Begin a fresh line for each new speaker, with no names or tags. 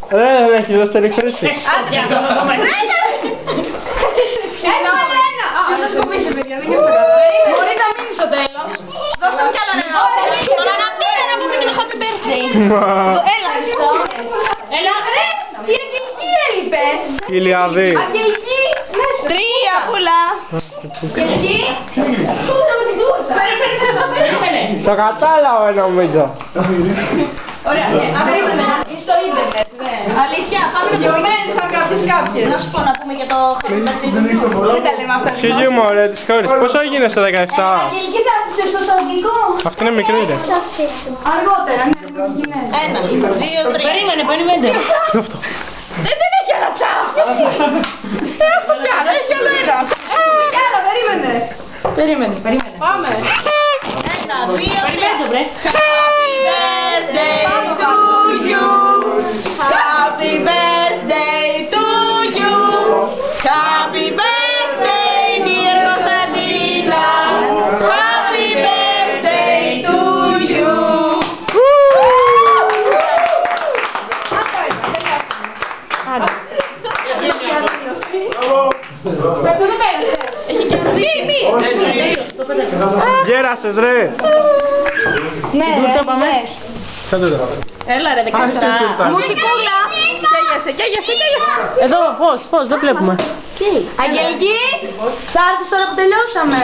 Δεν έχει δώσει τελική χρήση.
Ποιος θα σκοπίσει, παιδιά, δεν είναι μπορεί να μείνει στο τέλος. Δώστε μου κι άλλο νερό. Τον αναπτύρε να πούμε και το happy birthday. Έλα, Χριστό. Έλα. Η Αγγελική έλειπε.
Ηλιαδή.
Αγγελική. 3 πουλά. Αγγελική. Περίμενε.
Το κατάλαβα νομίζω.
Ωραία. Περίμενε. Στο ίντερνετ. Αλήθεια, πάμε γιωμένοι σαν κάποιες. Να σου πω να πούμε για το happy birthday του γιου. Δεν τα λέμε αυτά.
Χίλιου μωρέ, τις χώρες. Πόσο έγινε στο 17?
Αγγελική θα έρθεις στο στρατηγικό.
Αυτή είναι μικρή, ρε.
Αργότερα, ναι. 1, 2, 3. Περιμένετε. Δεν έχει άλλα τσάφ. Ένα στο πιάνω, έχει άλλο ένα. Έλα, περίμενε. Πάμε. 1, 2, 3. Happy birthday to you. Happy birthday dear Κωνσταντίνα. Happy birthday to you. Αυτό δεν πέρασε. Έχει και μη.
Γέρασες ρε.
Ναι, το πάμε. Έλα ρε 17. Μουσικούλα. Καίγεσαι.
Εδώ, πώς, δεν βλέπουμε.
Αγγελική, θα έρθεις τώρα που τελειώσαμε.